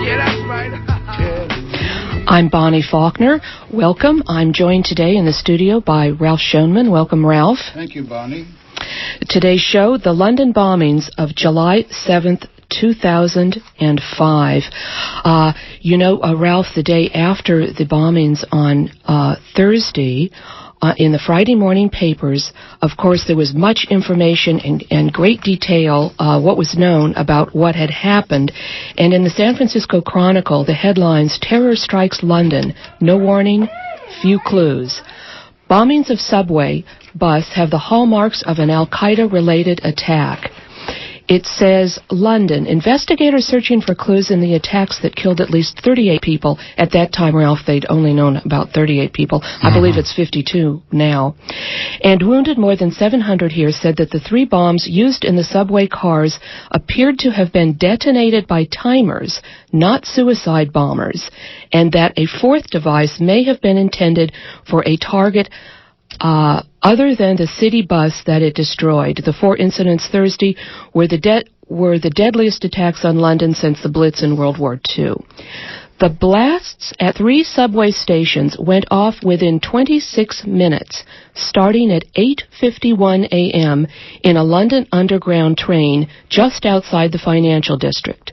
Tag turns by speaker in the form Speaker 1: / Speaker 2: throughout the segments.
Speaker 1: Yeah, that's right.
Speaker 2: I'm Bonnie Faulkner. Welcome. I'm joined today in the studio by Ralph Schoenman. Welcome, Ralph.
Speaker 3: Thank you, Bonnie.
Speaker 2: Today's show, the London bombings of July 7th, 2005. Ralph, the day after the bombings on Thursday, in the Friday morning papers, of course, there was much information and great detail, what was known about what had happened. And in the San Francisco Chronicle, the headlines, "Terror Strikes London, No Warning, Few Clues." Bombings of subway bus have the hallmarks of an al-Qaeda-related attack. It says, London, investigators searching for clues in the attacks that killed at least 38 people. At that time, Ralph, they'd only known about 38 people. I believe it's 52 now. And wounded more than 700 here, said that the 3 bombs used in the subway cars appeared to have been detonated by timers, not suicide bombers, and that a 4th device may have been intended for a target other than the city bus that it destroyed. The 4 incidents Thursday were the deadliest attacks on London since the Blitz in World War II. The blasts at 3 subway stations went off within 26 minutes, starting at 8:51 a.m. in a London Underground train just outside the financial district.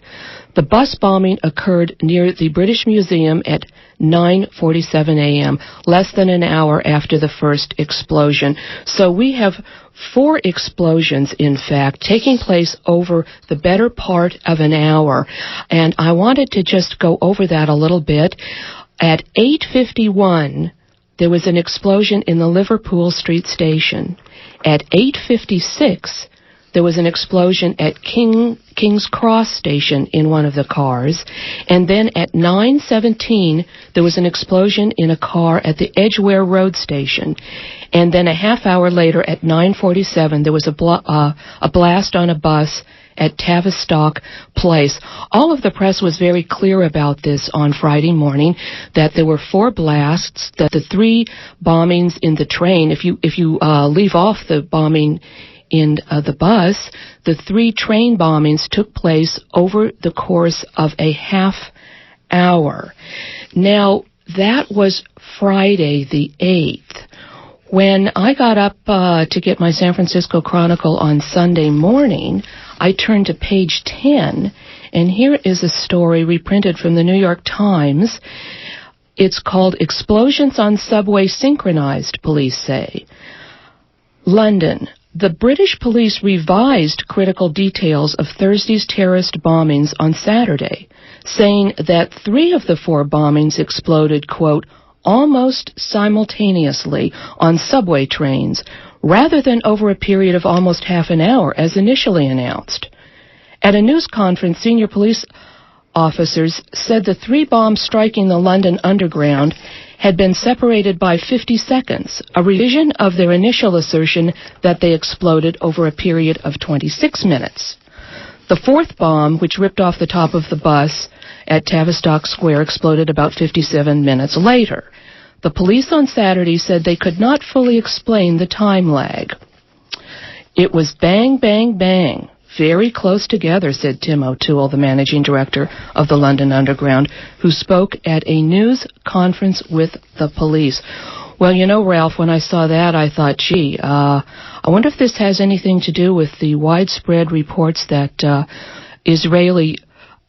Speaker 2: The bus bombing occurred near the British Museum at 9:47 a.m., less than an hour after the first explosion. So we have 4 explosions, in fact, taking place over the better part of an hour. And I wanted to just go over that a little bit. At 8:51, there was an explosion in the Liverpool Street station. At 8:56, there was an explosion at King's Cross station in one of the cars. And then at 9:17, there was an explosion in a car at the Edgware Road station. And then a half hour later at 9:47, there was a blast on a bus at Tavistock Place. All of the press was very clear about this on Friday morning, that there were 4 blasts, that the 3 bombings in the train, if you leave off the bombing in the bus, the 3 train bombings took place over the course of a half hour. Now, that was Friday the 8th. When I got up to get my San Francisco Chronicle on Sunday morning, I turned to page 10, and here is a story reprinted from the New York Times. It's called "Explosions on Subway Synchronized," police say. London. The British police revised critical details of Thursday's terrorist bombings on Saturday, saying that 3 of the 4 bombings exploded, quote, almost simultaneously on subway trains, rather than over a period of almost half an hour, as initially announced. At a news conference, senior police officers said the 3 bombs striking the London Underground had been separated by 50 seconds, a revision of their initial assertion that they exploded over a period of 26 minutes. The 4th bomb, which ripped off the top of the bus at Tavistock Square, exploded about 57 minutes later. The police on Saturday said they could not fully explain the time lag. It was bang, bang, bang, very close together, said Tim O'Toole, the managing director of the London Underground, who spoke at a news conference with the police. Well, you know, Ralph, when I saw that, I thought, gee, I wonder if this has anything to do with the widespread reports that Israeli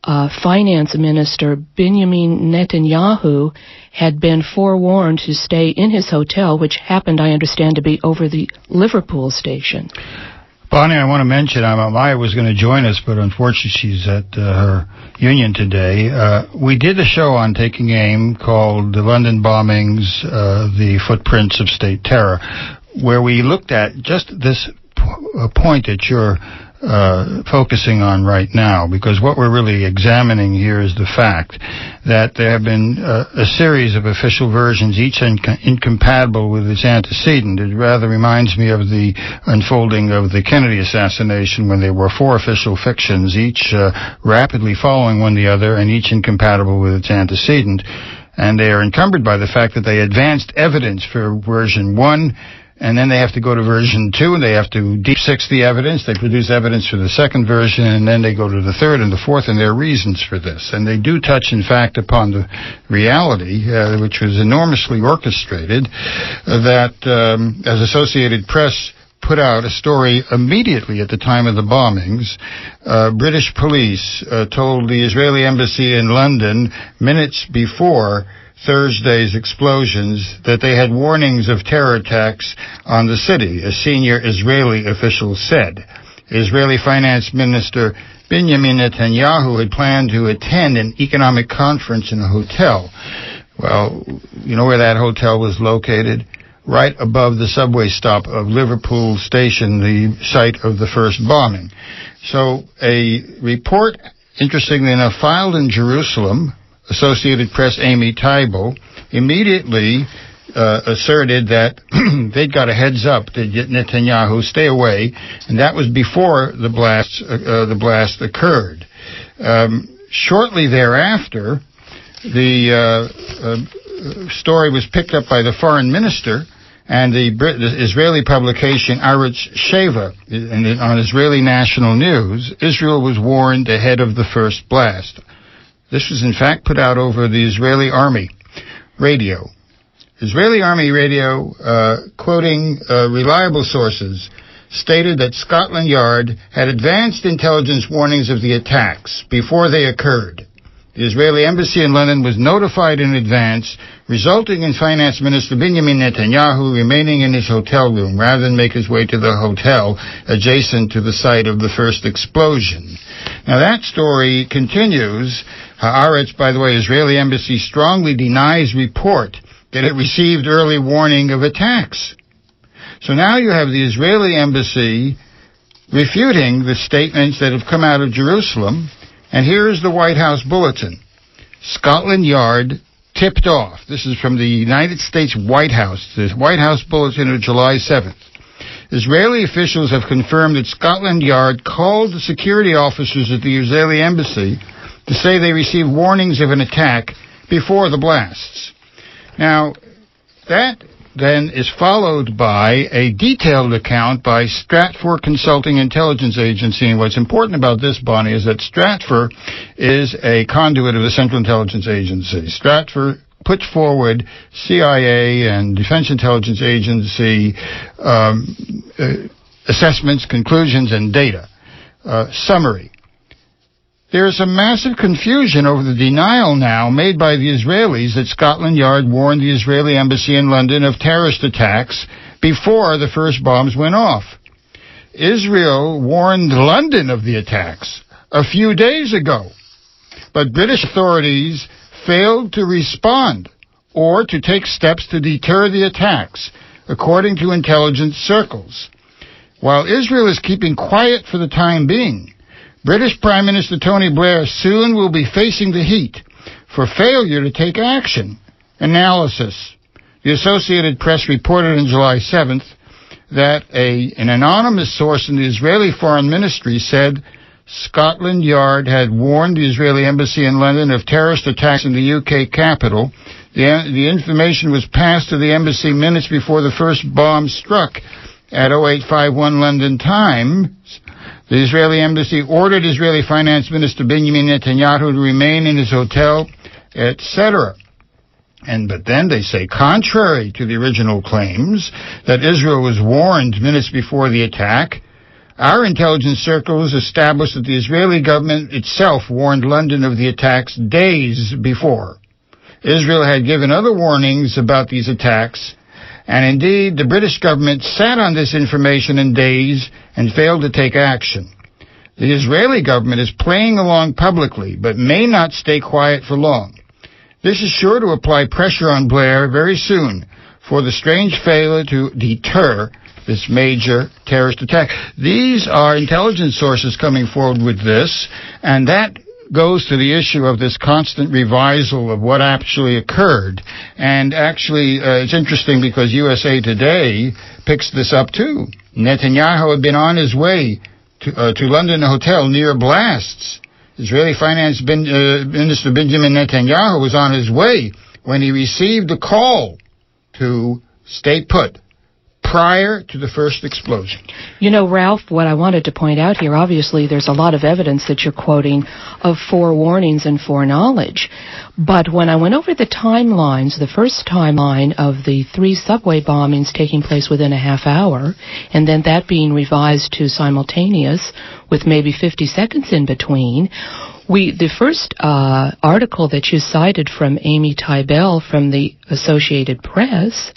Speaker 2: Finance Minister Benjamin Netanyahu had been forewarned to stay in his hotel, which happened, I understand, to be over the Liverpool station.
Speaker 3: Bonnie, I want to mention, Maya was going to join us, but unfortunately she's at her union today. We did a show on Taking Aim called The London Bombings, The Footprints of State Terror, where we looked at just this point that you're focusing on right now, because what we're really examining here is the fact that there have been a series of official versions, each incompatible with its antecedent. It rather reminds me of the unfolding of the Kennedy assassination, when there were 4 official fictions, each rapidly following one the other and each incompatible with its antecedent. And they are encumbered by the fact that they advanced evidence for version 1 and then they have to go to version 2, and they have to deep six the evidence. They produce evidence for the second version, and then they go to the third and the fourth, and there are reasons for this. And they do touch, in fact, upon the reality, which was enormously orchestrated, that as Associated Press put out a story immediately at the time of the bombings. British police told the Israeli embassy in London minutes before Thursday's explosions that they had warnings of terror attacks on the city, a senior Israeli official said. Israeli Finance Minister Benjamin Netanyahu had planned to attend an economic conference in a hotel. Well, you know where that hotel was located? Right above the subway stop of Liverpool Station, the site of the first bombing. So a report, interestingly enough, filed in Jerusalem, Associated Press Amy Teibel, immediately asserted that they'd got a heads up to Netanyahu, stay away, and that was before the blast occurred. Shortly thereafter, the story was picked up by the foreign minister and the Israeli publication Aretz Sheva. On Israeli national news, Israel was warned ahead of the first blast. This was in fact put out over the Israeli Army radio. Israeli Army radio, quoting reliable sources, stated that Scotland Yard had advanced intelligence warnings of the attacks before they occurred. The Israeli embassy in London was notified in advance, resulting in Finance Minister Benjamin Netanyahu remaining in his hotel room rather than make his way to the hotel adjacent to the site of the first explosion. Now that story continues. Haaretz, by the way, Israeli embassy strongly denies report that it received early warning of attacks. So now you have the Israeli embassy refuting the statements that have come out of Jerusalem. And here is the White House bulletin. Scotland Yard tipped off. This is from the United States White House, the White House bulletin of July 7th. Israeli officials have confirmed that Scotland Yard called the security officers at the Israeli embassy to say they received warnings of an attack before the blasts. Now, that then is followed by a detailed account by Stratfor Consulting Intelligence Agency. And what's important about this, Bonnie, is that Stratfor is a conduit of the Central Intelligence Agency. Stratfor puts forward CIA and Defense Intelligence Agency assessments, conclusions, and data. Summary. There is some massive confusion over the denial now made by the Israelis that Scotland Yard warned the Israeli embassy in London of terrorist attacks before the first bombs went off. Israel warned London of the attacks a few days ago, but British authorities failed to respond or to take steps to deter the attacks, according to intelligence circles. While Israel is keeping quiet for the time being, British Prime Minister Tony Blair soon will be facing the heat for failure to take action. Analysis. The Associated Press reported on July 7th that an anonymous source in the Israeli Foreign Ministry said Scotland Yard had warned the Israeli embassy in London of terrorist attacks in the UK capital. The information was passed to the embassy minutes before the first bomb struck at 0851 London time. The Israeli embassy ordered Israeli Finance Minister Benjamin Netanyahu to remain in his hotel, etc. But then they say, contrary to the original claims that Israel was warned minutes before the attack, our intelligence circles established that the Israeli government itself warned London of the attacks days before. Israel had given other warnings about these attacks, and indeed the British government sat on this information in days and failed to take action. The Israeli government is playing along publicly, but may not stay quiet for long. This is sure to apply pressure on Blair very soon for the strange failure to deter this major terrorist attack. These are intelligence sources coming forward with this, and that goes to the issue of this constant revisal of what actually occurred. And actually, it's interesting because USA Today picks this up too. Netanyahu had been on his way to London Hotel near blasts. Israeli Finance Minister Benjamin Netanyahu was on his way when he received a call to stay put, prior to the first explosion.
Speaker 2: You know, Ralph, what I wanted to point out here, obviously there's a lot of evidence that you're quoting of forewarnings and foreknowledge. But when I went over the timelines, the first timeline of the 3 subway bombings taking place within a half hour, and then that being revised to simultaneous with maybe 50 seconds in between, the first article that you cited from Amy Tybell from the Associated Press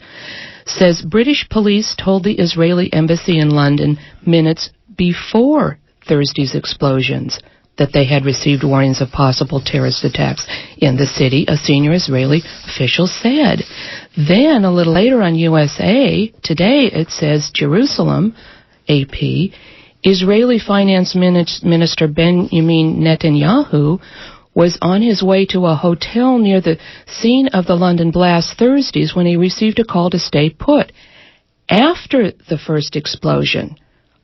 Speaker 2: says British police told the Israeli embassy in London minutes before Thursday's explosions that they had received warnings of possible terrorist attacks in the city, a senior Israeli official said. Then, a little later on USA Today, it says Jerusalem, AP, Israeli Finance Minister Benjamin Netanyahu was on his way to a hotel near the scene of the London blast Thursdays when he received a call to stay put. After the first explosion,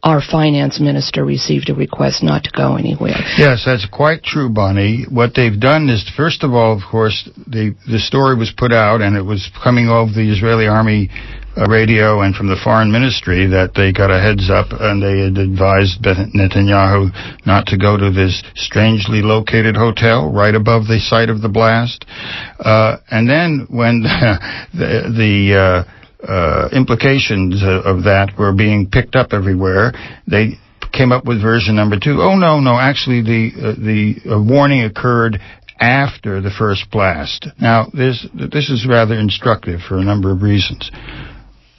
Speaker 2: our finance minister received a request not to go anywhere.
Speaker 3: Yes, that's quite true, Bonnie. What they've done is, first of all, of course, the story was put out, and it was coming over the Israeli army radio and from the foreign ministry that they got a heads up, and they had advised Netanyahu not to go to this strangely located hotel right above the site of the blast. And then when the implications of that were being picked up everywhere, they came up with version number 2. Oh, no, actually the warning occurred after the first blast. Now, this is rather instructive for a number of reasons.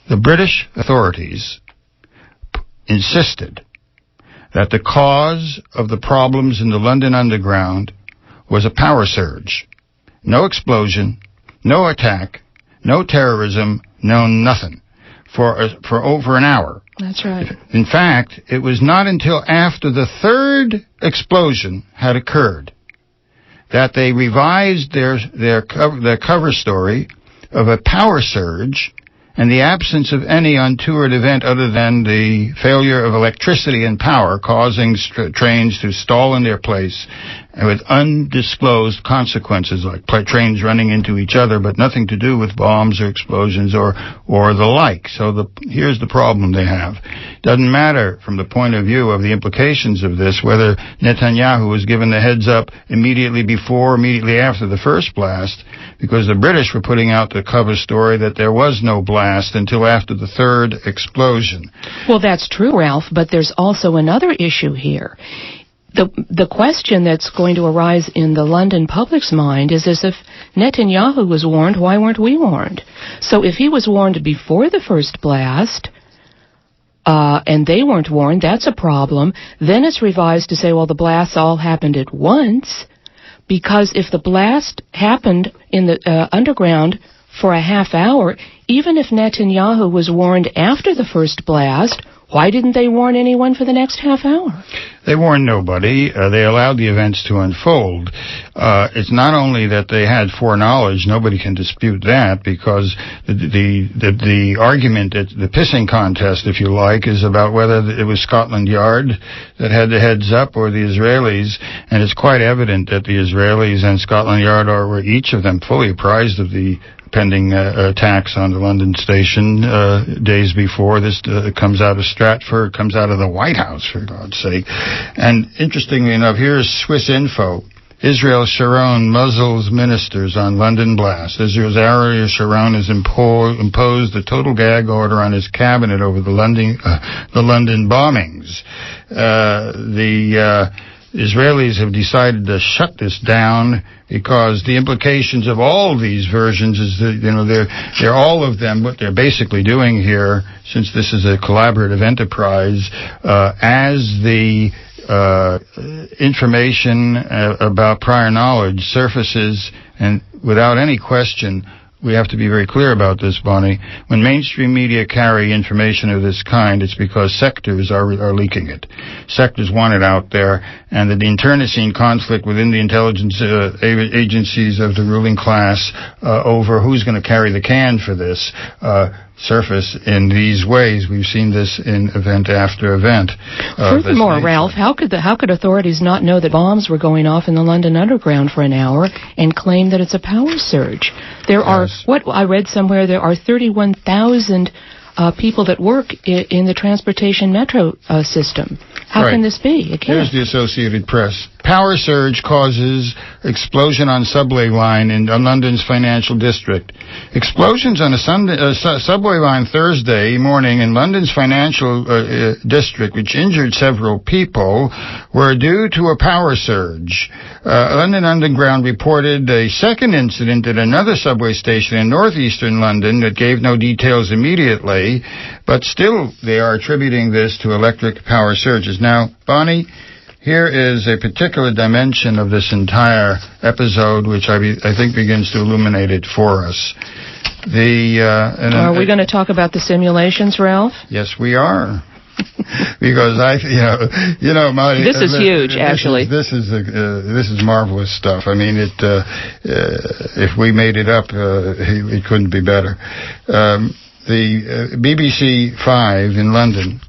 Speaker 3: The British authorities insisted that the cause of the problems in the London Underground was a power surge. No explosion, no attack, no terrorism, no nothing, for over an hour.
Speaker 2: That's right.
Speaker 3: In fact, it was not until after the third explosion had occurred that they revised their cover story of a power surge and the absence of any untoward event other than the failure of electricity and power causing trains to stall in their place, and with undisclosed consequences like trains running into each other, but nothing to do with bombs or explosions or the like. So here's the problem they have. Doesn't matter from the point of view of the implications of this whether Netanyahu was given the heads up immediately before, immediately after the first blast, because the British were putting out the cover story that there was no blast until after the third explosion.
Speaker 2: Well, that's true, Ralph, but there's also another issue here. The question that's going to arise in the London public's mind is as if Netanyahu was warned, why weren't we warned? So if he was warned before the first blast, and they weren't warned, that's a problem. Then it's revised to say, well, the blasts all happened at once, because if the blast happened in the underground for a half hour, even if Netanyahu was warned after the first blast, why didn't they warn anyone for the next half hour?
Speaker 3: They warned nobody. They allowed the events to unfold. It's not only that they had foreknowledge, nobody can dispute that, because the argument, the pissing contest, if you like, is about whether it was Scotland Yard that had the heads up or the Israelis, and it's quite evident that the Israelis and Scotland Yard were each of them fully apprised of the pending attacks on the London station days before. This comes out of Stratford, comes out of the White House, for God's sake. And interestingly enough, here's Swiss Info. Israel Sharon muzzles ministers on London blast. Israel's Ariel Sharon has imposed a total gag order on his cabinet over the London bombings. The Israelis have decided to shut this down because the implications of all these versions is that, they're all of them. What they're basically doing here, since this is a collaborative enterprise, as the information about prior knowledge surfaces, and without any question, we have to be very clear about this, Bonnie. When mainstream media carry information of this kind, it's because sectors are leaking it. Sectors want it out there, and the internecine conflict within the intelligence agencies of the ruling class over who's going to carry the can for this surface in these ways. We've seen this in event after event.
Speaker 2: Furthermore, Ralph, how could authorities not know that bombs were going off in the London Underground for an hour and claim that it's a power surge? There are, what I read somewhere, there are 31,000 people that work in the transportation metro system. How can this be? It can't.
Speaker 3: Here's the Associated Press. Power surge causes explosion on subway line in London's financial district. Explosions on a subway line Thursday morning in London's financial district, which injured several people, were due to a power surge. London Underground reported a second incident at another subway station in northeastern London that gave no details immediately, but still they are attributing this to electric power surges. Now, Bonnie, here is a particular dimension of this entire episode, which I think begins to illuminate it for us. Are we
Speaker 2: going to talk about the simulations, Ralph?
Speaker 3: Yes, we are. Because Marty,
Speaker 2: this is huge. Actually,
Speaker 3: this is marvelous stuff. I mean, if we made it up, it couldn't be better. The BBC 5 in London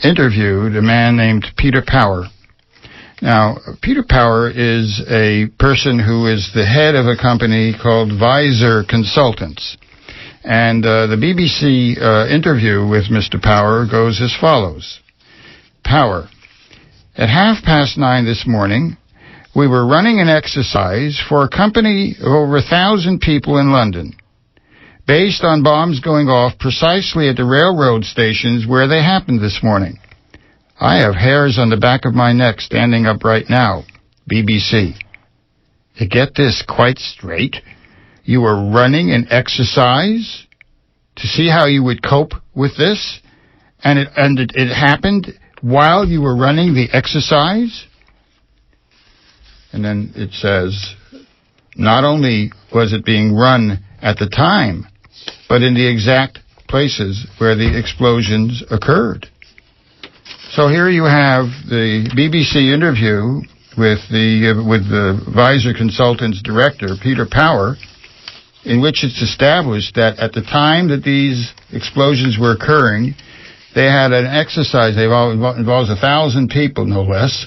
Speaker 3: interviewed a man named Peter Power. Now, Peter Power is a person who is the head of a company called Visor Consultants. And the BBC interview with Mr. Power goes as follows. Power, at 9:30 this morning, we were running an exercise for a company of over 1,000 people in London, based on bombs going off precisely at the railroad stations where they happened this morning. I have hairs on the back of my neck standing up right now. BBC. To get this quite straight, you were running an exercise to see how you would cope with this, and it happened while you were running the exercise? And then it says, not only was it being run at the time, but in the exact places where the explosions occurred. So here you have the BBC interview with the Visor Consultants director, Peter Power, in which it's established that at the time that these explosions were occurring, they had an exercise that involves 1,000 people, no less,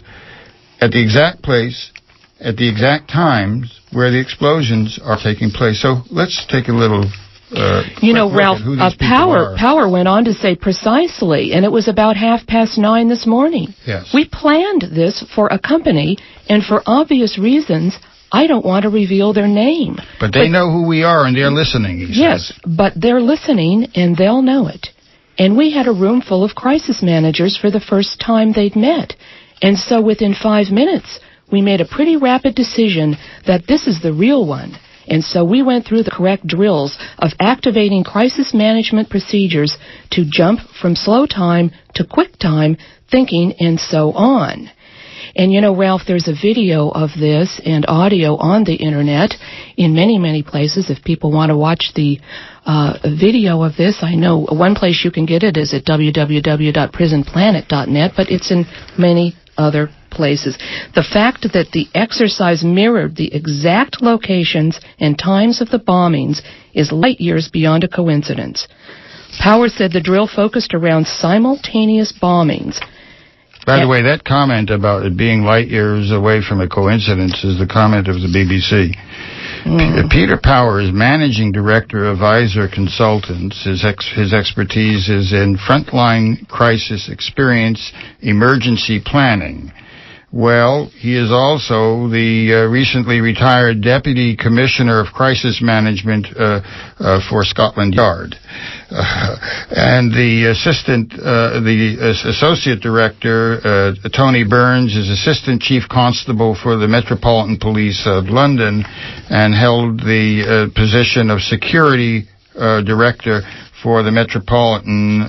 Speaker 3: at the exact place, at the exact times where the explosions are taking place. So let's take a little
Speaker 2: Ralph, Power went on to say precisely, and it was about 9:30 this morning.
Speaker 3: Yes.
Speaker 2: We planned this for a company, and for obvious reasons, I don't want to reveal their name.
Speaker 3: But they know who we are, and they're listening, he
Speaker 2: says. But they're listening, and they'll know it. And we had a room full of crisis managers for the first time they'd met. And so within 5 minutes, we made a pretty rapid decision that this is the real one. And so we went through the correct drills of activating crisis management procedures to jump from slow time to quick time thinking and so on. And Ralph, there's a video of this and audio on the Internet in many, many places. If people want to watch the video of this, I know one place you can get it is at www.prisonplanet.net, but it's in many other places. The fact that the exercise mirrored the exact locations and times of the bombings is light years beyond a coincidence. Power said the drill focused around simultaneous bombings.
Speaker 3: By the way, that comment about it being light years away from a coincidence is the comment of the BBC. Peter Power is managing director of Visor Consultants. His expertise is in frontline crisis experience, emergency planning. Well, he is also the recently retired Deputy Commissioner of Crisis Management for Scotland Yard. And the Associate Director, Tony Burns, is Assistant Chief Constable for the Metropolitan Police of London and held the position of Security Director for the Metropolitan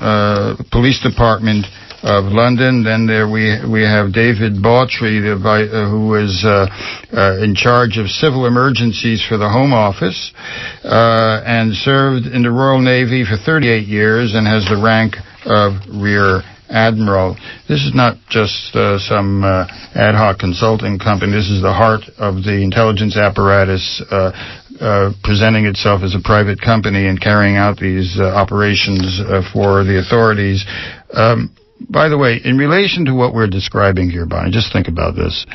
Speaker 3: Police Department of London. Then there we have David Bawtry, who is in charge of civil emergencies for the Home Office, and served in the Royal Navy for 38 years and has the rank of Rear Admiral. This is not just some ad hoc consulting company. This is the heart of the intelligence apparatus presenting itself as a private company and carrying out these operations for the authorities. By the way, in relation to what we're describing here, Bonnie, just think about this.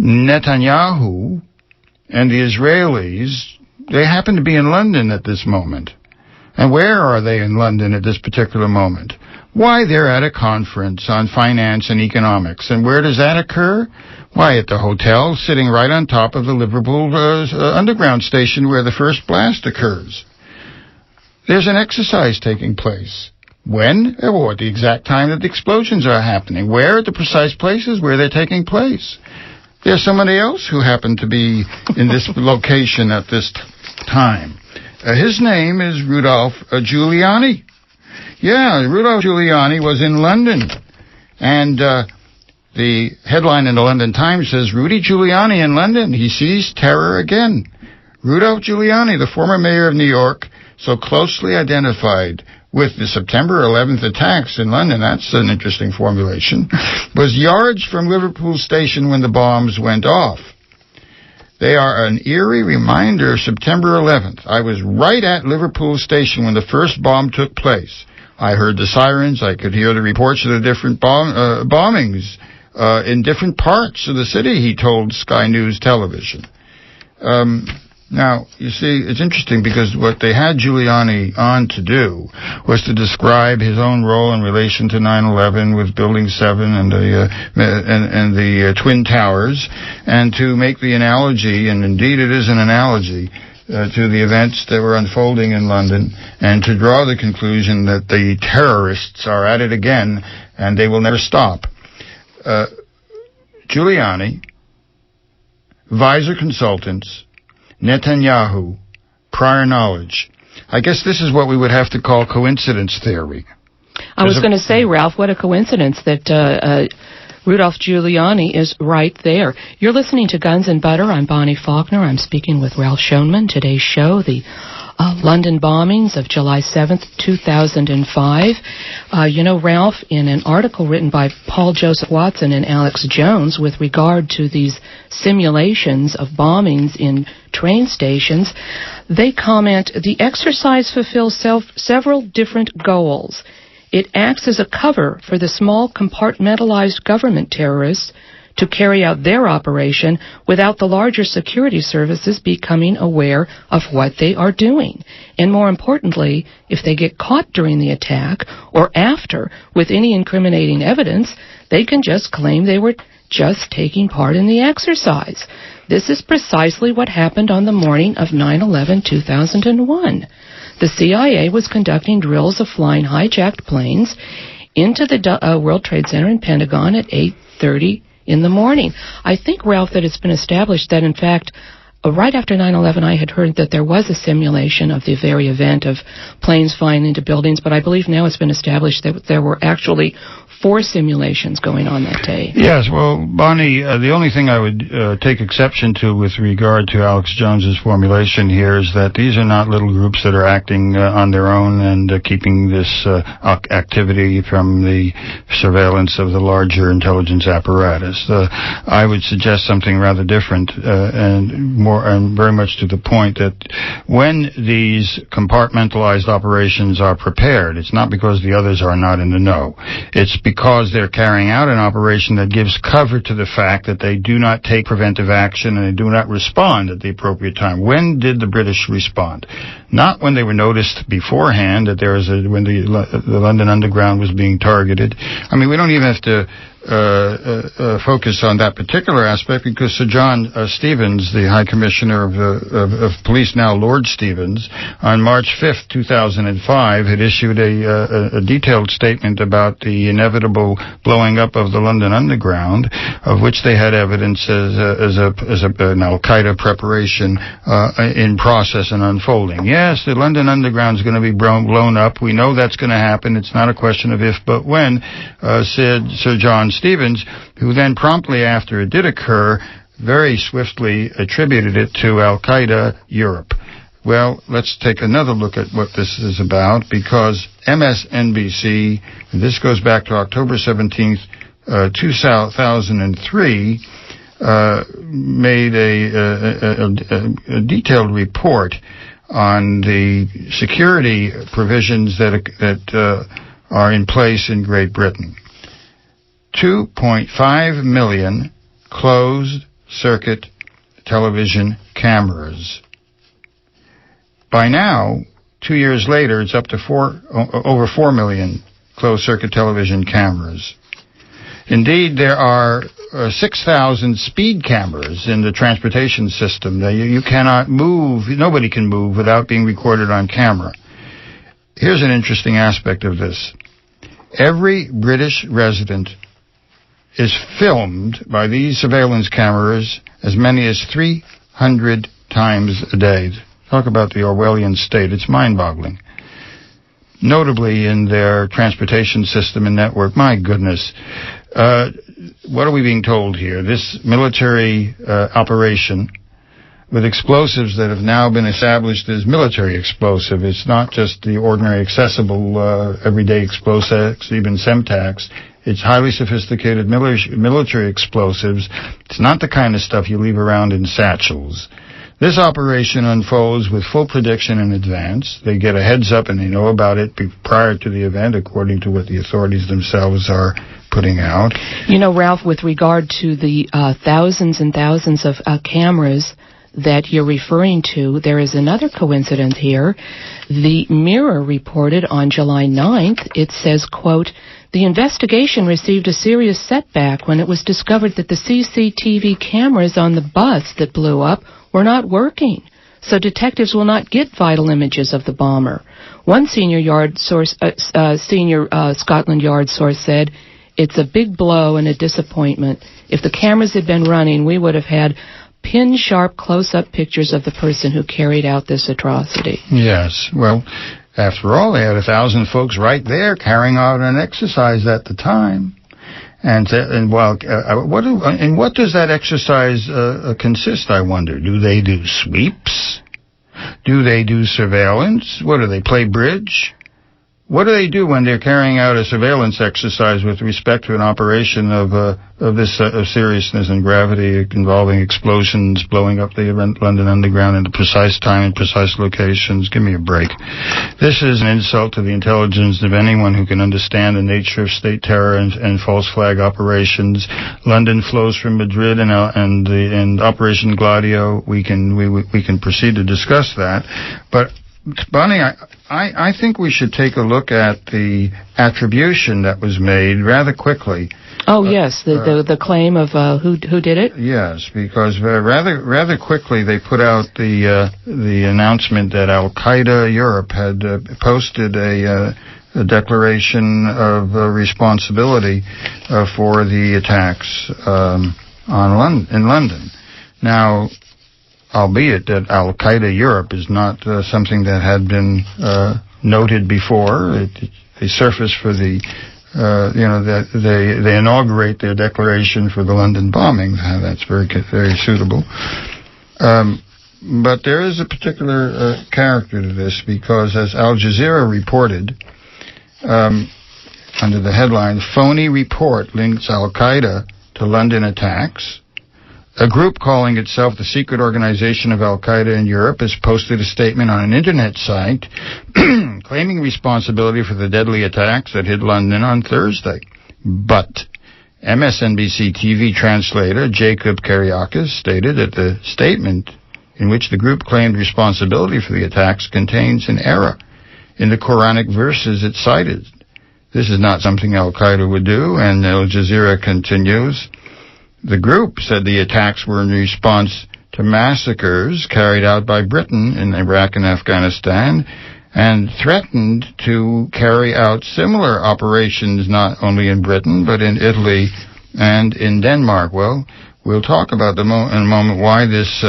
Speaker 3: Netanyahu and the Israelis, they happen to be in London at this moment. And where are they in London at this particular moment? Why, they're at a conference on finance and economics. And where does that occur? Why, at the hotel, sitting right on top of the Liverpool Underground station where the first blast occurs. There's an exercise taking place. When? Or at the exact time that the explosions are happening. Where? At the precise places where they're taking place. There's somebody else who happened to be in this location at this time. His name is Rudolph Giuliani. Yeah, Rudolph Giuliani was in London. And the headline in the London Times says, Rudy Giuliani in London. He sees terror again. Rudolph Giuliani, the former mayor of New York, so closely identified with the September 11th attacks in London, that's an interesting formulation, was yards from Liverpool Station when the bombs went off. They are an eerie reminder of September 11th. I was right at Liverpool Station when the first bomb took place. I heard the sirens. I could hear the reports of the different bombings in different parts of the city, he told Sky News Television. Now, you see, it's interesting because what they had Giuliani on to do was to describe his own role in relation to 9/11 with Building 7 and the Twin Towers, and to make the analogy, and indeed it is an analogy, to the events that were unfolding in London, and to draw the conclusion that the terrorists are at it again, and they will never stop. Giuliani, Visor Consultants, Netanyahu, prior knowledge. I guess this is what we would have to call coincidence theory.
Speaker 2: I was going to say, Ralph, what a coincidence that Rudolph Giuliani is right there. You're listening to Guns and Butter. I'm Bonnie Faulkner. I'm speaking with Ralph Schoenman. Today's show, the London bombings of July 7th, 2005. Ralph, in an article written by Paul Joseph Watson and Alex Jones with regard to these simulations of bombings in train stations, they comment, the exercise fulfills several different goals. It acts as a cover for the small compartmentalized government terrorists to carry out their operation without the larger security services becoming aware of what they are doing. And more importantly, if they get caught during the attack or after with any incriminating evidence, they can just claim they were just taking part in the exercise. This is precisely what happened on the morning of 9/11/2001. The CIA was conducting drills of flying hijacked planes into the World Trade Center and Pentagon at 8:30 in the morning. I think, Ralph, that it's been established that, in fact, right after 9/11, I had heard that there was a simulation of the very event of planes flying into buildings, but I believe now it's been established that there were actually 4 simulations going on that day.
Speaker 3: Yes, well, Bonnie, the only thing I would take exception to with regard to Alex Jones's formulation here is that these are not little groups that are acting on their own and keeping this activity from the surveillance of the larger intelligence apparatus. I would suggest something rather different and very much to the point that when these compartmentalized operations are prepared, it's not because the others are not in the know. It's because they're carrying out an operation that gives cover to the fact that they do not take preventive action and they do not respond at the appropriate time. When did the British respond? Not when they were noticed beforehand that when the London Underground was being targeted. I mean, we don't even have to focus on that particular aspect because Sir John Stevens, the High Commissioner of Police, now Lord Stevens, on March 5th, 2005, had issued a detailed statement about the inevitable blowing up of the London Underground, of which they had evidence as an Al-Qaeda preparation in process and unfolding. Yes, the London Underground is going to be blown up. We know that's going to happen. It's not a question of if but when, said Sir John Stevens, who then promptly after it did occur, very swiftly attributed it to Al-Qaeda Europe. Well, let's take another look at what this is about, because MSNBC, and this goes back to October 17th, 2003, made a detailed report on the security provisions that are in place in Great Britain. 2.5 million closed-circuit television cameras. By now, 2 years later, it's up to over 4 million closed-circuit television cameras. Indeed, there are 6,000 speed cameras in the transportation system. You cannot move, nobody can move without being recorded on camera. Here's an interesting aspect of this. Every British resident is filmed by these surveillance cameras as many as 300 times a day. Talk about the Orwellian state. It's mind-boggling. Notably in their transportation system and network. My goodness. What are we being told here? This military operation with explosives that have now been established as military explosive. It's not just the ordinary accessible everyday explosives, even Semtax. It's highly sophisticated military explosives. It's not the kind of stuff you leave around in satchels. This operation unfolds with full prediction in advance. They get a heads up and they know about it prior to the event, according to what the authorities themselves are putting out.
Speaker 2: You know, Ralph, with regard to the thousands and thousands of cameras that you're referring to, there is another coincidence here. The Mirror reported on July 9th, it says, quote, "The investigation received a serious setback when it was discovered that the CCTV cameras on the bus that blew up were not working, so detectives will not get vital images of the bomber." One senior Scotland Yard source said, "It's a big blow and a disappointment. If the cameras had been running, we would have had pin-sharp close-up pictures of the person who carried out this atrocity."
Speaker 3: Yes, well, after all, they had 1,000 folks right there carrying out an exercise at the time. And what does that exercise consist, I wonder? Do they do sweeps? Do they do surveillance? What do they play bridge? What do they do when they're carrying out a surveillance exercise with respect to an operation of this seriousness and gravity involving explosions, blowing up the London Underground at a precise time and precise locations? Give me a break. This is an insult to the intelligence of anyone who can understand the nature of state terror and false flag operations. London flows from Madrid and Operation Gladio. We can proceed to discuss that, but Bonnie, I think we should take a look at the attribution that was made rather quickly.
Speaker 2: Oh, yes, the claim of who did it?
Speaker 3: Yes, because rather quickly they put out the announcement that Al-Qaeda Europe had posted a declaration of responsibility for the attacks in London. Now, albeit that Al-Qaeda Europe is not something that had been noted before. They surfaced for the, they inaugurate their declaration for the London bombing. That's very suitable. But there is a particular character to this, because as Al Jazeera reported, under the headline, "Phony Report Links Al-Qaeda to London Attacks," a group calling itself the Secret Organization of Al-Qaeda in Europe has posted a statement on an internet site claiming responsibility for the deadly attacks that hit London on Thursday. But MSNBC TV translator Jacob Kariakis stated that the statement in which the group claimed responsibility for the attacks contains an error in the Quranic verses it cited. This is not something Al-Qaeda would do, and Al Jazeera continues. The group said the attacks were in response to massacres carried out by Britain in Iraq and Afghanistan, and threatened to carry out similar operations not only in Britain, but in Italy and in Denmark. Well, we'll talk about in a moment why this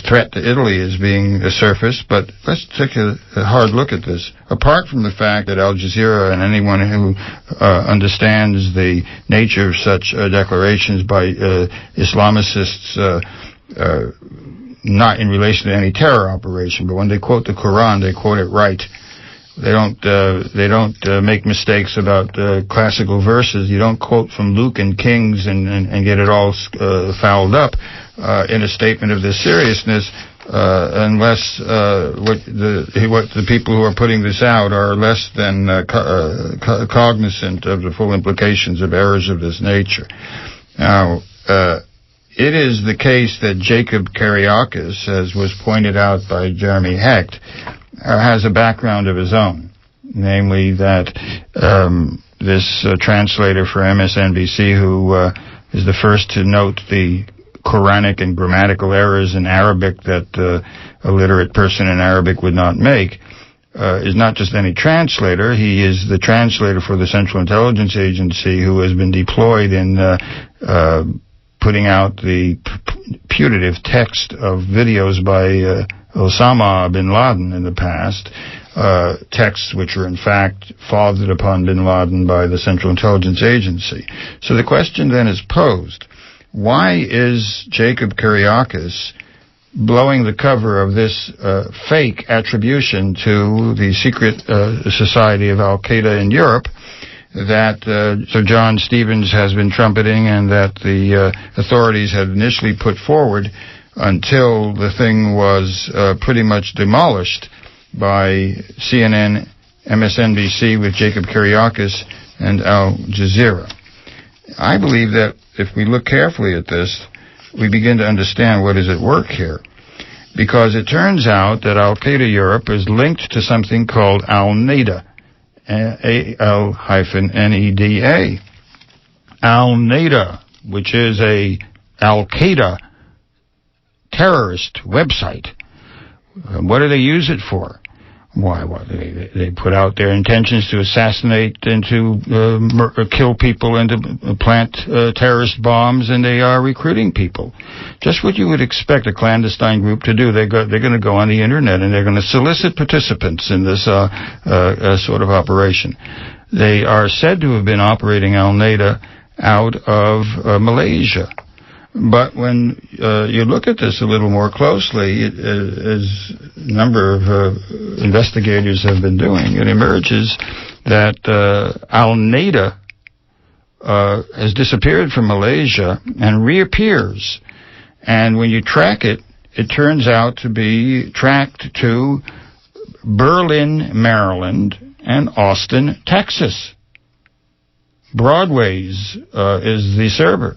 Speaker 3: threat to Italy is being surfaced, but let's take a hard look at this. Apart from the fact that Al Jazeera and anyone who understands the nature of such declarations by Islamicists, not in relation to any terror operation, but when they quote the Quran, they quote it right. They don't make mistakes about classical verses. You don't quote from Luke and Kings and get it all fouled up in a statement of this seriousness, unless what the people who are putting this out are less than cognizant of the full implications of errors of this nature. Now, it is the case that Jacob Kiriakis, as was pointed out by Jeremy Hecht, has a background of his own. Namely that this translator for MSNBC, who is the first to note the Quranic and grammatical errors in Arabic that a literate person in Arabic would not make, is not just any translator. He is the translator for the Central Intelligence Agency, who has been deployed in putting out the putative text of videos by Osama bin Laden in the past, texts which were in fact fathered upon bin Laden by the Central Intelligence Agency. So the question then is posed, why is Jacob Kiriakis blowing the cover of this fake attribution to the secret society of Al-Qaeda in Europe that Sir John Stevens has been trumpeting and that the authorities had initially put forward until the thing was pretty much demolished by CNN, MSNBC with Jacob Kiriakis, and Al Jazeera? I believe that if we look carefully at this, we begin to understand what is at work here. Because it turns out that Al-Qaeda Europe is linked to something called Al-Neda, A-L-N-E-D-A. Al-Neda, which is a Al-Qaeda terrorist website. What do they use it for? Why? They put out their intentions to assassinate and to kill people and to plant terrorist bombs, and they are recruiting people. Just what you would expect a clandestine group to do. They're going to go on the internet and they're going to solicit participants in this sort of operation. They are said to have been operating Al-Neda out of Malaysia. But when you look at this a little more closely, as a number of investigators have been doing, it emerges that Al-Neda has disappeared from Malaysia and reappears. And when you track it, it turns out to be tracked to Berlin, Maryland, and Austin, Texas. Broadway's is the server.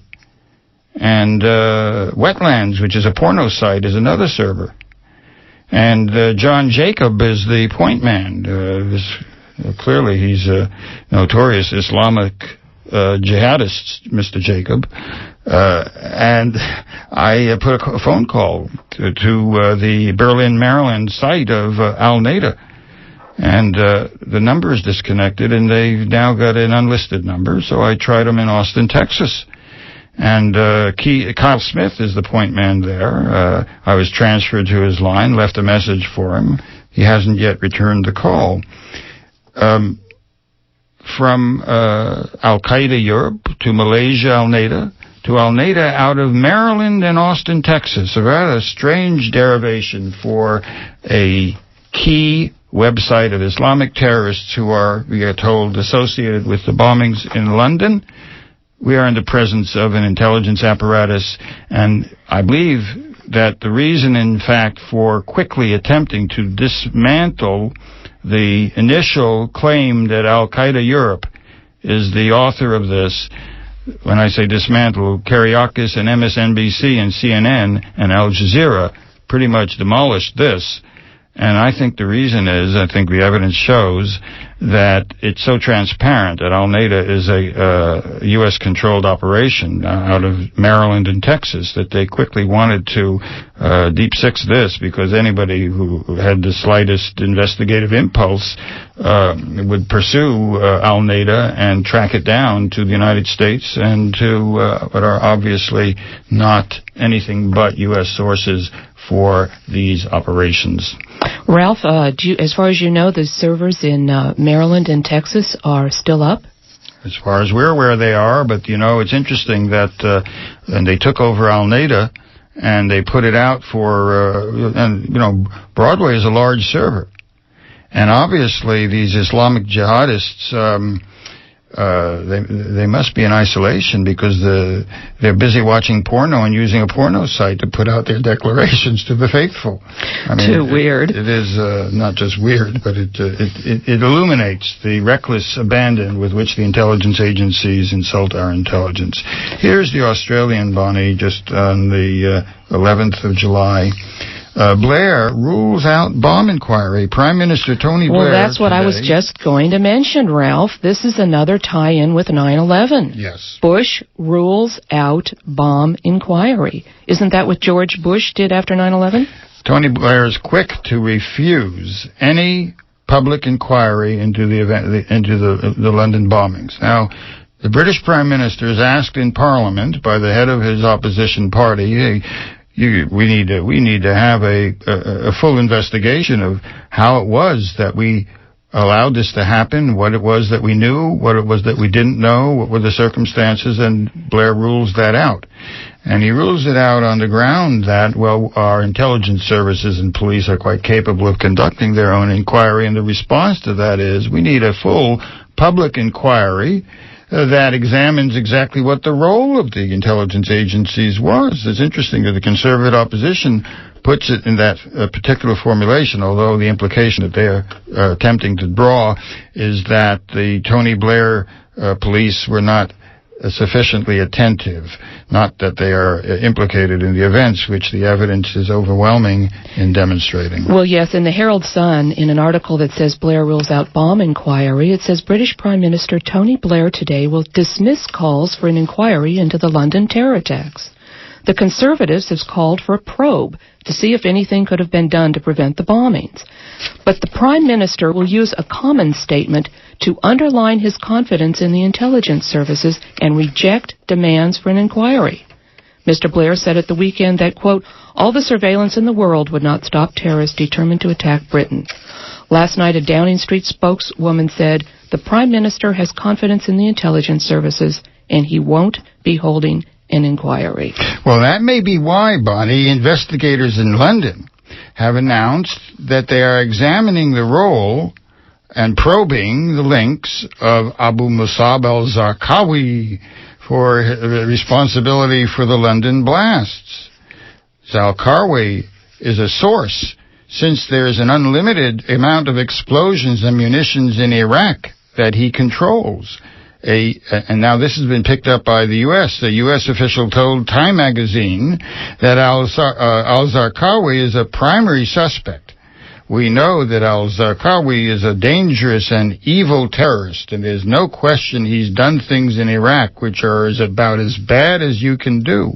Speaker 3: And Wetlands, which is a porno site, is another server. And John Jacob is the point man. Clearly, he's a notorious Islamic jihadist, Mr. Jacob. And I put a phone call to the Berlin, Maryland site of Al-Neda. And the number is disconnected, and they've now got an unlisted number. So I tried them in Austin, Texas. And Kyle Smith is the point man there. I was transferred to his line, left a message for him. He hasn't yet returned the call. From Al-Qaeda Europe to Malaysia, Al-Neda, to Al-Neda out of Maryland and Austin, Texas. A rather strange derivation for a key website of Islamic terrorists who are, we are told, associated with the bombings in London. We are in the presence of an intelligence apparatus, and I believe that the reason, in fact, for quickly attempting to dismantle the initial claim that Al-Qaeda Europe is the author of this, when I say dismantle, Kiriakis and MSNBC and CNN and Al Jazeera pretty much demolished this. And I think the reason is, I think the evidence shows that it's so transparent that Al-Neda is a U.S.-controlled operation out of Maryland and Texas that they quickly wanted to deep six this, because anybody who had the slightest investigative impulse would pursue Al-Neda and track it down to the United States and to what are obviously not anything but U.S. sources for these operations.
Speaker 2: Ralph, as far as you know, the servers in Maryland and Texas are still up?
Speaker 3: As far as we're aware, they are, but, it's interesting that and they took over Al-Neda and they put it out for, Broadway is a large server. And obviously these Islamic jihadists they must be in isolation because they're busy watching porno and using a porno site to put out their declarations to the faithful. I mean,
Speaker 2: too weird.
Speaker 3: It is not just weird, but it illuminates the reckless abandon with which the intelligence agencies insult our intelligence. Here's the Australian, Bonnie, just on the 11th of July. Blair rules out bomb inquiry. Prime Minister Tony Blair.
Speaker 2: Well, that's what I was just going to mention, Ralph. This is another tie-in with 9/11.
Speaker 3: Yes.
Speaker 2: Bush rules out bomb inquiry. Isn't that what George Bush did after 9/11?
Speaker 3: Tony Blair is quick to refuse any public inquiry into the event, into the London bombings. Now, the British Prime Minister is asked in Parliament by the head of his opposition party, hey, we need to have a full investigation of how it was that we allowed this to happen, what it was that we knew, what it was that we didn't know, what were the circumstances, and Blair rules that out. And he rules it out on the ground that, well, our intelligence services and police are quite capable of conducting their own inquiry, and the response to that is we need a full public inquiry that examines exactly what the role of the intelligence agencies was. It's interesting that the Conservative opposition puts it in that particular formulation, although the implication that they're attempting to draw is that the Tony Blair police were not sufficiently attentive, not that they are implicated in the events, which the evidence is overwhelming in demonstrating.
Speaker 2: Well, yes, in the Herald Sun, in an article that says Blair rules out bomb inquiry, it says British Prime Minister Tony Blair today will dismiss calls for an inquiry into the London terror attacks. The Conservatives have called for a probe to see if anything could have been done to prevent the bombings. But the Prime Minister will use a common statement to underline his confidence in the intelligence services and reject demands for an inquiry. Mr. Blair said at the weekend that, quote, all the surveillance in the world would not stop terrorists determined to attack Britain. Last night, a Downing Street spokeswoman said the Prime Minister has confidence in the intelligence services and he won't be holding an inquiry.
Speaker 3: Well, that may be why, Bonnie, investigators in London have announced that they are examining the role and probing the links of Abu Musab al-Zarqawi for responsibility for the London blasts. Zarqawi is a source, since there is an unlimited amount of explosions and munitions in Iraq that he controls. And now this has been picked up by the U.S. The U.S. official told Time magazine that al-Zarqawi is a primary suspect. We know that al-Zarqawi is a dangerous and evil terrorist, and there's no question he's done things in Iraq which are about as bad as you can do.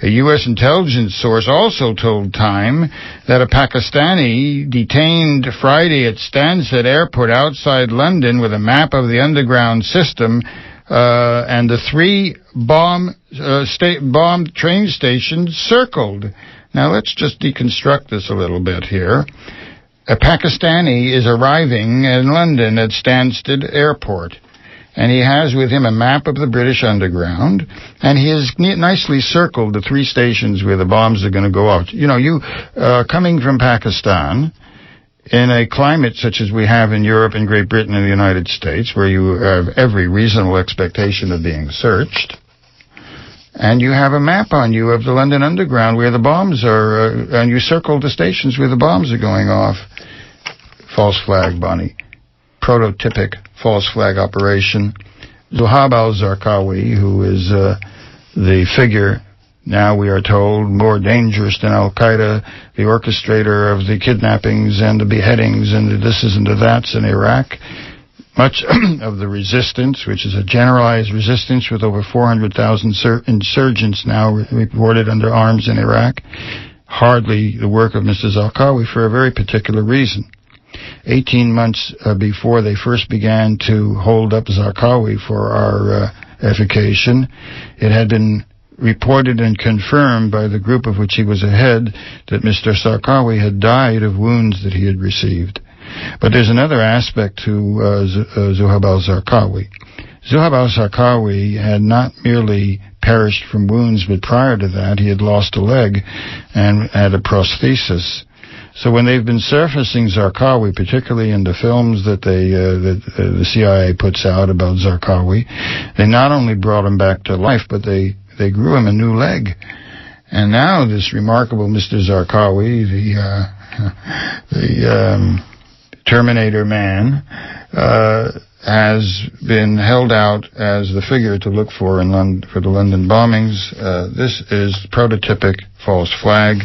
Speaker 3: A U.S. intelligence source also told Time that a Pakistani detained Friday at Stansted Airport outside London with a map of the underground system and the 3 bomb train stations circled. Now let's just deconstruct this a little bit here. A Pakistani is arriving in London at Stansted Airport, and he has with him a map of the British Underground, and he has nicely circled the 3 stations where the bombs are going to go off. You know, you coming from Pakistan, in a climate such as we have in Europe and Great Britain and the United States, where you have every reasonable expectation of being searched, and you have a map on you of the London Underground where the bombs are, and you circled the stations where the bombs are going off. False flag, Bonnie. Prototypic false flag operation. Zuhab al-Zarqawi, who is the figure, now we are told, more dangerous than Al-Qaeda, the orchestrator of the kidnappings and the beheadings and the thises and the that's in Iraq. Much of the resistance, which is a generalized resistance with over 400,000 insurgents now reported under arms in Iraq, hardly the work of Mr. Zarqawi for a very particular reason. 18 months before they first began to hold up Zarqawi for our edification, it had been reported and confirmed by the group of which he was a head that Mr. Zarqawi had died of wounds that he had received. But there's another aspect to Zuhab al-Zarqawi. Zuhab al-Zarqawi had not merely perished from wounds, but prior to that he had lost a leg and had a prosthesis. So when they've been surfacing Zarqawi, particularly in the films that the CIA puts out about Zarqawi, they not only brought him back to life, but they grew him a new leg. And now this remarkable Mr. Zarqawi, the Terminator man, has been held out as the figure to look for for the London bombings. This is prototypic false flag.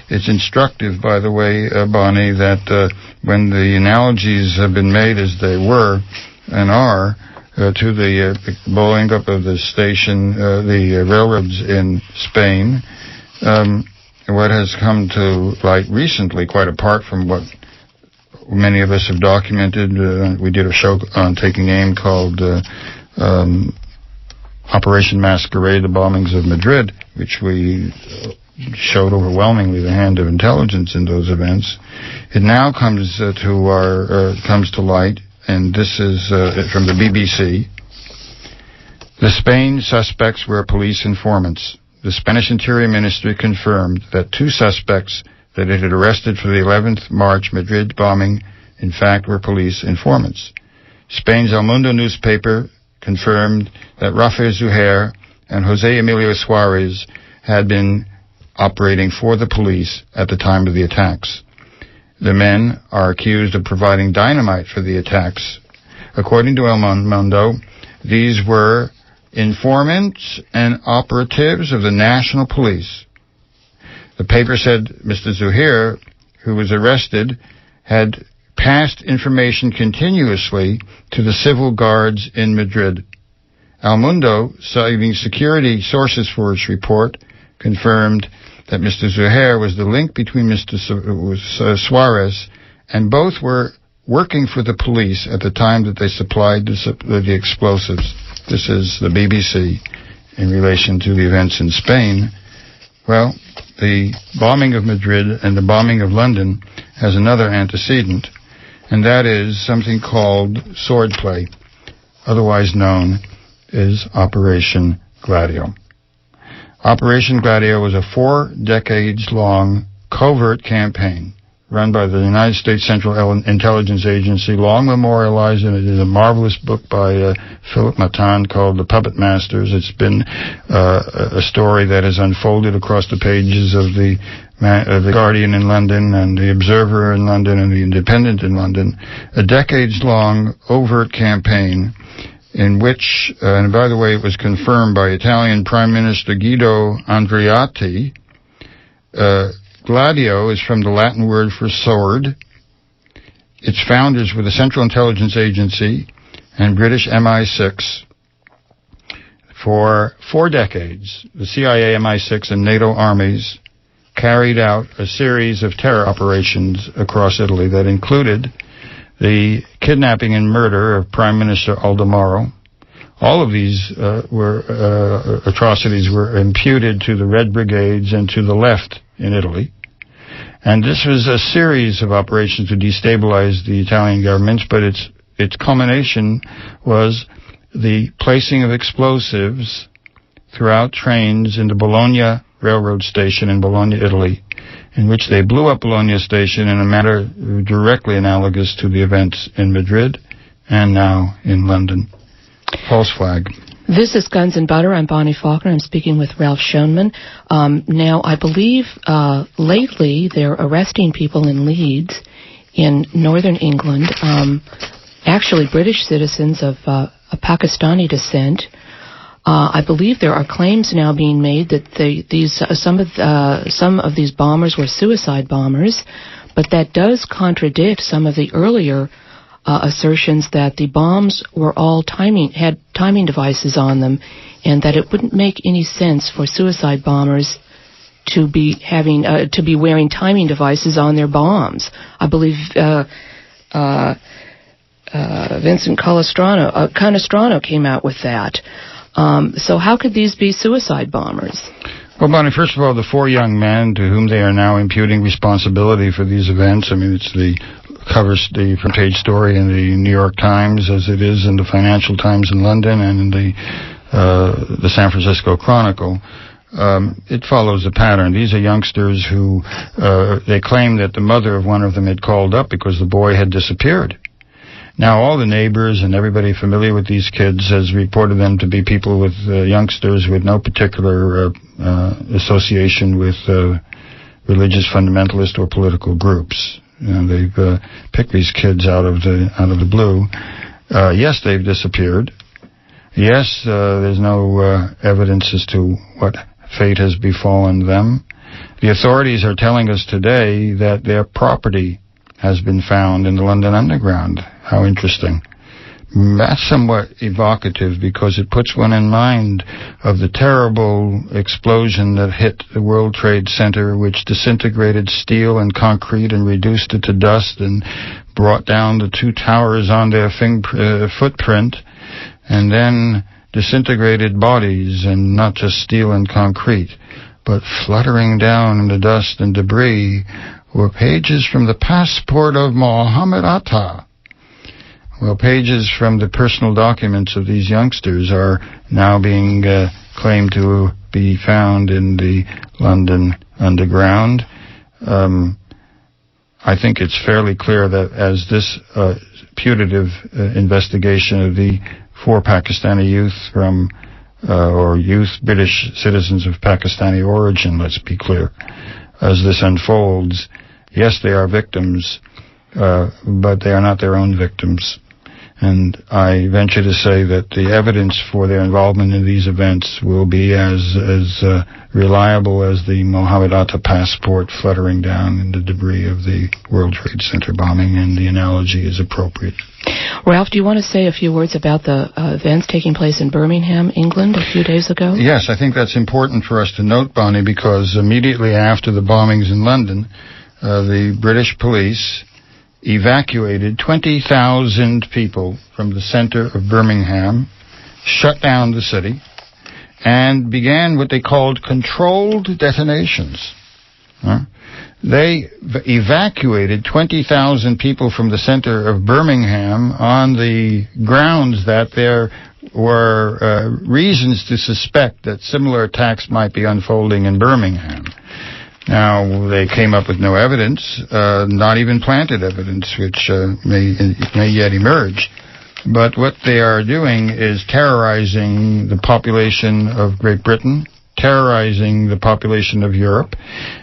Speaker 3: It's instructive, by the way, Bonnie, that when the analogies have been made as they were and are to the blowing up of the station, the railroads in Spain, what has come to light recently, quite apart from what many of us have documented. We did a show on Taking Aim called Operation Masquerade, the bombings of Madrid, which we showed overwhelmingly the hand of intelligence in those events. It now comes to light, and this is from the BBC. The Spain suspects were police informants. The Spanish Interior Ministry confirmed that 2 suspects that it had arrested for the 11th March Madrid bombing, in fact, were police informants. Spain's El Mundo newspaper confirmed that Rafael Zuhair and José Emilio Suarez had been operating for the police at the time of the attacks. The men are accused of providing dynamite for the attacks. According to El Mundo, these were informants and operatives of the national police. The paper said Mr. Zuhair, who was arrested, had passed information continuously to the civil guards in Madrid. El Mundo, citing security sources for its report, confirmed that Mr. Zuhair was the link between Mr. Suarez, and both were working for the police at the time that they supplied the explosives. This is the BBC in relation to the events in Spain. Well, the bombing of Madrid and the bombing of London has another antecedent, and that is something called swordplay, otherwise known as Operation Gladio. Operation Gladio was a 4 decades-long covert campaign run by the United States Central Intelligence Agency, long memorialized, and it is a marvelous book by Philip Matan called The Puppet Masters. It's been a story that has unfolded across the pages of the Guardian in London and the Observer in London and the Independent in London, a decades-long overt campaign in which, and by the way, it was confirmed by Italian Prime Minister Guido Andreotti. Gladio is from the Latin word for sword. Its founders were the Central Intelligence Agency and British MI6. For 4 decades, the CIA, MI6, and NATO armies carried out a series of terror operations across Italy that included the kidnapping and murder of Prime Minister Aldemaro. All of these atrocities were imputed to the Red Brigades and to the left in Italy. And this was a series of operations to destabilize the Italian government, but its culmination was the placing of explosives throughout trains in the Bologna railroad station in Bologna, Italy, in which they blew up Bologna station in a manner directly analogous to the events in Madrid and now in London. False flag.
Speaker 2: This is Guns and Butter. I'm Bonnie Faulkner. I'm speaking with Ralph Schoenman. Now, I believe lately they're arresting people in Leeds in northern England, actually British citizens of Pakistani descent. I believe there are claims now being made that some of these bombers were suicide bombers, but that does contradict some of the earlier assertions that the bombs were all had timing devices on them, and that it wouldn't make any sense for suicide bombers to be wearing timing devices on their bombs. I believe Vincent Canestrano came out with that. So how could these be suicide bombers?
Speaker 3: Well, Bonnie, first of all, the 4 young men to whom they are now imputing responsibility for these events, I mean, it's the front page story in the New York Times, as it is in the Financial Times in London and in the San Francisco Chronicle. it follows a pattern. These are youngsters who, they claim that the mother of one of them had called up because the boy had disappeared. Now, all the neighbors and everybody familiar with these kids has reported them to be people with youngsters with no particular association with religious fundamentalist or political groups. You know, they've picked these kids out of the blue. Yes, they've disappeared. Yes, there's no evidence as to what fate has befallen them. The authorities are telling us today that their property has been found in the London Underground. How interesting. That's somewhat evocative because it puts one in mind of the terrible explosion that hit the World Trade Center, which disintegrated steel and concrete and reduced it to dust and brought down the two towers on their footprint, and then disintegrated bodies, and not just steel and concrete, but fluttering down in the dust and debris were pages from the passport of Mohammed Atta. Well, pages from the personal documents of these youngsters are now being claimed to be found in the London Underground. I think it's fairly clear that as this putative investigation of the 4 Pakistani youth from, or youth British citizens of Pakistani origin, let's be clear, as this unfolds, yes, they are victims, but they are not their own victims. And I venture to say that the evidence for their involvement in these events will be as reliable as the Mohammed Atta passport fluttering down in the debris of the World Trade Center bombing, and the analogy is appropriate.
Speaker 2: Ralph, do you want to say a few words about the events taking place in Birmingham, England, a few days ago?
Speaker 3: Yes, I think that's important for us to note, Bonnie, because immediately after the bombings in London, the British police evacuated 20,000 people from the center of Birmingham, shut down the city, and began what they called controlled detonations. They evacuated 20,000 people from the center of Birmingham on the grounds that there were reasons to suspect that similar attacks might be unfolding in Birmingham. Now, they came up with no evidence, not even planted evidence, which may yet emerge. But what they are doing is terrorizing the population of Great Britain, terrorizing the population of Europe,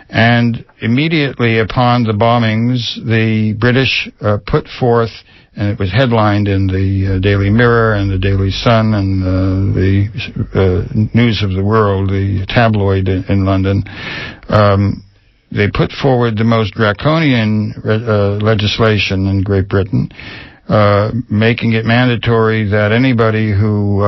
Speaker 3: and immediately upon the bombings, the British put forth, and it was headlined in the Daily Mirror and the Daily Sun and the News of the World, the tabloid in London. They put forward the most draconian legislation in Great Britain, making it mandatory that anybody who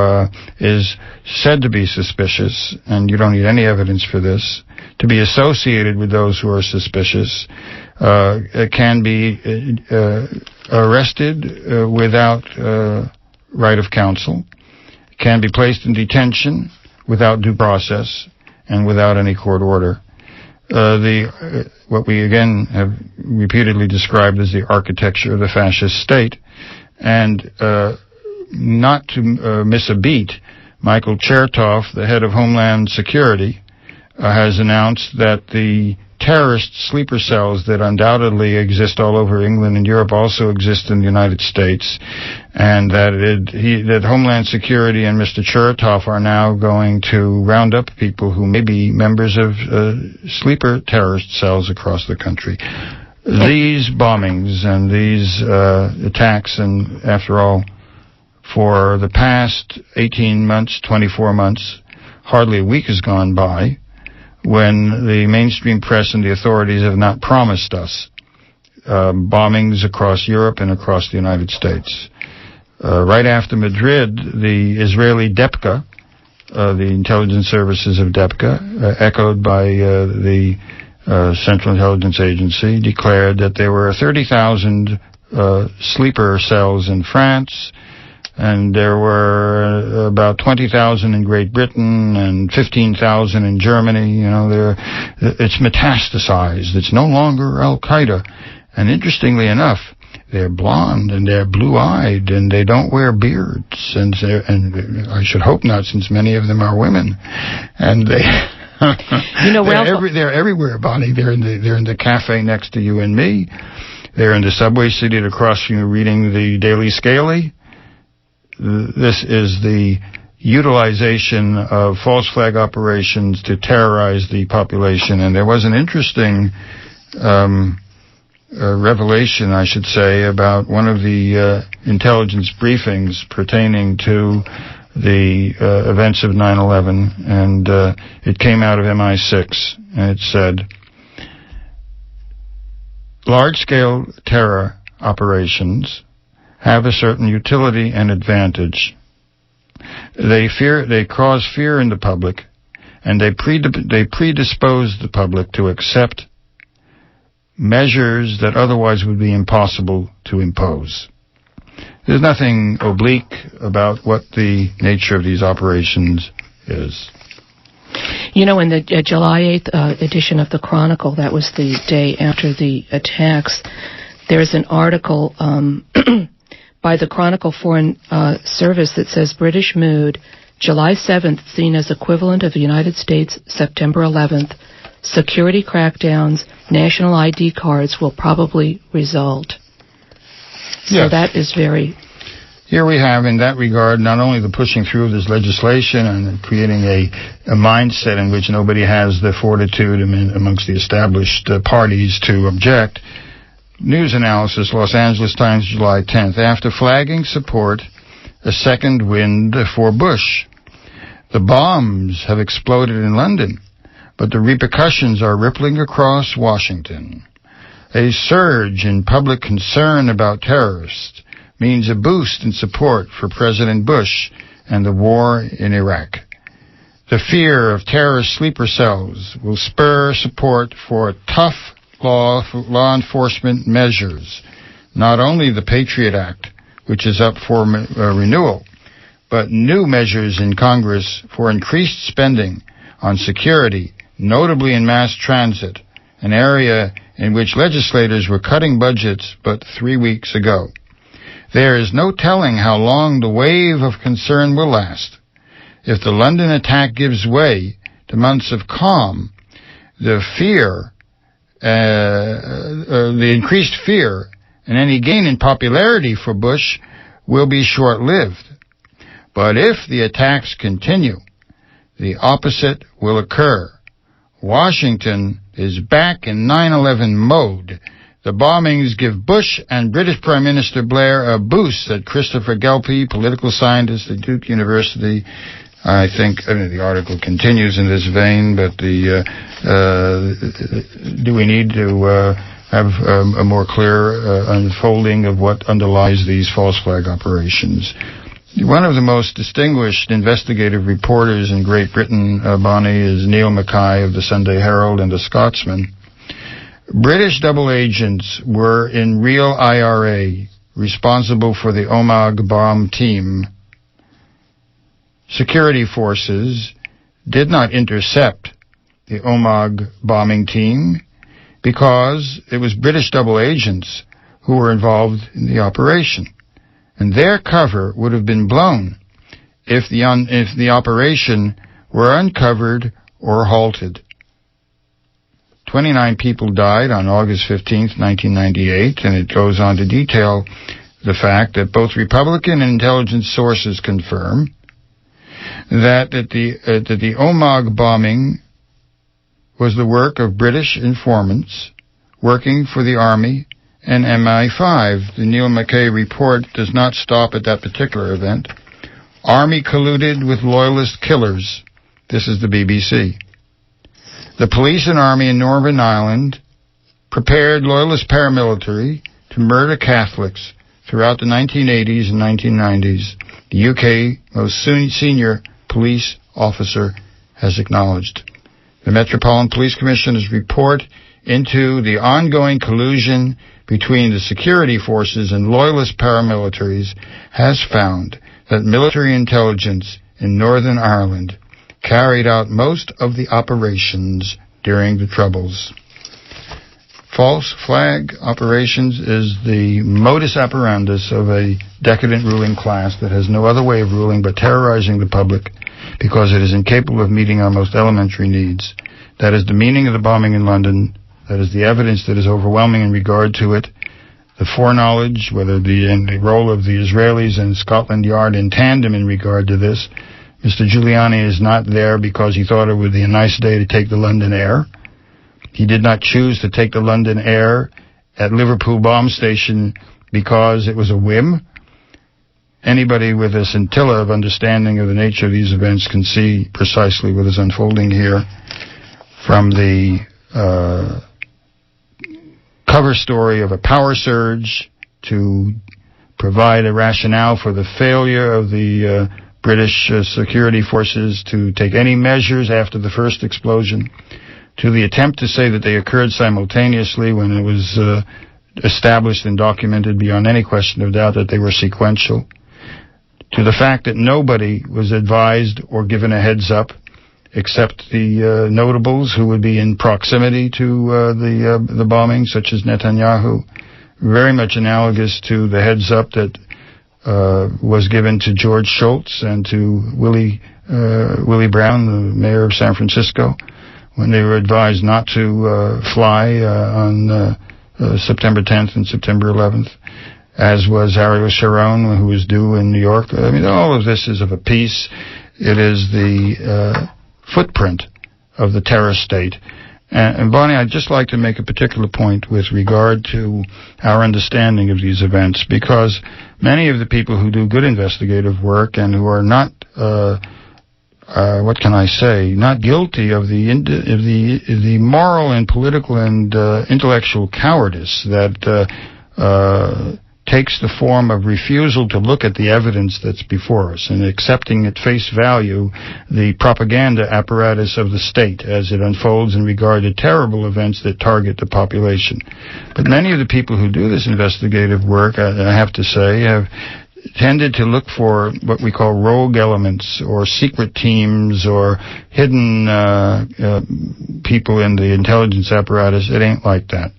Speaker 3: is said to be suspicious, and you don't need any evidence for this, to be associated with those who are suspicious, can be arrested without right of counsel, can be placed in detention without due process, and without any court order. What we again have repeatedly described as the architecture of the fascist state. And not to miss a beat, Michael Chertoff, the head of Homeland Security, has announced that the terrorist sleeper cells that undoubtedly exist all over England and Europe also exist in the United States, and that Homeland Security and Mr. Chertoff are now going to round up people who may be members of sleeper terrorist cells across the country. These bombings and these attacks, and after all, for the past 18 months, 24 months, hardly a week has gone by when the mainstream press and the authorities have not promised us bombings across Europe and across the United States. Right after Madrid, the Israeli DEPCA, the intelligence services of DEPCA, echoed by the Central Intelligence Agency, declared that there were 30,000 sleeper cells in France, and there were about 20,000 in Great Britain and 15,000 in Germany. You know, it's metastasized. It's no longer Al-Qaeda. And interestingly enough, they're blonde and they're blue-eyed and they don't wear beards. And I should hope not, since many of them are women. And
Speaker 2: Ralph,
Speaker 3: they're everywhere, Bonnie. They're in the cafe next to you and me. They're in the subway seated across from you reading the Daily Scaly. This is the utilization of false flag operations to terrorize the population. And there was an interesting revelation, I should say, about one of the intelligence briefings pertaining to the events of 9/11, and it came out of MI6, and it said, large-scale terror operations have a certain utility and advantage. They cause fear in the public, and they predispose the public to accept measures that otherwise would be impossible to impose. There's nothing oblique about what the nature of these operations is.
Speaker 2: In the July 8th edition of the Chronicle, that was the day after the attacks, there's an article by the Chronicle Foreign Service that says, British mood, July 7th seen as equivalent of the United States September 11th. Security crackdowns, national ID cards will probably result. So
Speaker 3: yes.
Speaker 2: That is very...
Speaker 3: Here we have, in that regard, not only the pushing through of this legislation and creating a mindset in which nobody has the fortitude amongst the established parties to object. News analysis, Los Angeles Times, July 10th. After flagging support, a second wind for Bush. The bombs have exploded in London, but the repercussions are rippling across Washington. A surge in public concern about terrorists means a boost in support for President Bush and the war in Iraq. The fear of terrorist sleeper cells will spur support for tough law enforcement measures, not only the Patriot Act, which is up for renewal, but new measures in Congress for increased spending on security, notably in mass transit, an area in which legislators were cutting budgets but 3 weeks ago. There is no telling how long the wave of concern will last. If the London attack gives way to months of calm, the increased fear and any gain in popularity for Bush will be short-lived. But if the attacks continue, the opposite will occur. Washington is back in 9/11 mode. The bombings give Bush and British Prime Minister Blair a boost, said Christopher Gelpi, political scientist at Duke University. I think the article continues in this vein, but do we need to have a more clear unfolding of what underlies these false flag operations? One of the most distinguished investigative reporters in Great Britain, Bonnie, is Neil Mackay of the Sunday Herald and the Scotsman. British double agents were in real IRA, responsible for the Omagh bomb team. Security forces did not intercept the Omagh bombing team because it was British double agents who were involved in the operation, and their cover would have been blown if the operation were uncovered or halted. 29 people died on August 15th, 1998, and it goes on to detail the fact that both Republican and intelligence sources confirm that the Omagh bombing was the work of British informants working for the Army and MI5. The Neil Mackay report does not stop at that particular event. Army colluded with loyalist killers. This is the BBC. The police and army in Northern Ireland prepared loyalist paramilitary to murder Catholics throughout the 1980s and 1990s. The UK most senior police officer has acknowledged. The Metropolitan Police Commissioner's report into the ongoing collusion between the security forces and loyalist paramilitaries has found that military intelligence in Northern Ireland carried out most of the operations during the Troubles. False flag operations is the modus operandus of a decadent ruling class that has no other way of ruling but terrorizing the public because it is incapable of meeting our most elementary needs. That is the meaning of the bombing in London. That is the evidence that is overwhelming in regard to it. The foreknowledge, whether the role of the Israelis and Scotland Yard in tandem in regard to this. Mr. Giuliani is not there because he thought it would be a nice day to take the London Air. He did not choose to take the London Air at Liverpool bomb station because it was a whim. Anybody with a scintilla of understanding of the nature of these events can see precisely what is unfolding here, from the cover story of a power surge to provide a rationale for the failure of the British security forces to take any measures after the first explosion, to the attempt to say that they occurred simultaneously when it was established and documented beyond any question of doubt that they were sequential, to the fact that nobody was advised or given a heads up except the notables who would be in proximity to the bombing, such as Netanyahu, very much analogous to the heads up that was given to George Shultz and to Willie Brown, the mayor of San Francisco, when they were advised not to fly on September 10th and September 11th, as was Ariel Sharon, who was due in New York. I mean, all of this is of a piece. It is the footprint of the terror state. And Bonnie, I'd just like to make a particular point with regard to our understanding of these events, because many of the people who do good investigative work and who are not, what can I say, not guilty of the moral and political and intellectual cowardice that takes the form of refusal to look at the evidence that's before us and accepting at face value the propaganda apparatus of the state as it unfolds in regard to terrible events that target the population. But many of the people who do this investigative work, I have to say, have tended to look for what we call rogue elements or secret teams or hidden people in the intelligence apparatus. It ain't like that.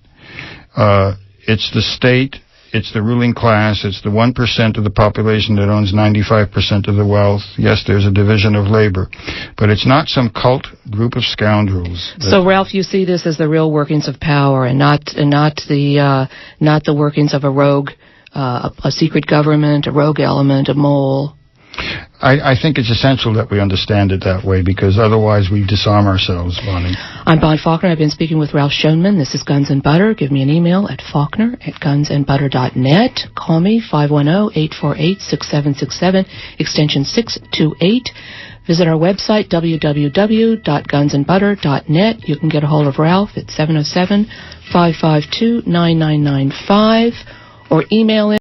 Speaker 3: It's the state. It's the ruling class. It's the 1% of the population that owns 95% of the wealth. Yes, there's a division of labor, but it's not some cult group of scoundrels.
Speaker 2: So, Ralph, you see this as the real workings of power, and not the workings of a rogue, a secret government, a rogue element, a mole.
Speaker 3: I think it's essential that we understand it that way, because otherwise we disarm ourselves, Bonnie. I'm
Speaker 2: Bonnie Faulkner. I've been speaking with Ralph Schoenman. This is Guns and Butter. Give me an email at faulkner@gunsandbutter.net. Call me, 510-848-6767, extension 628. Visit our website, www.gunsandbutter.net. You can get a hold of Ralph at 707-552-9995, or email him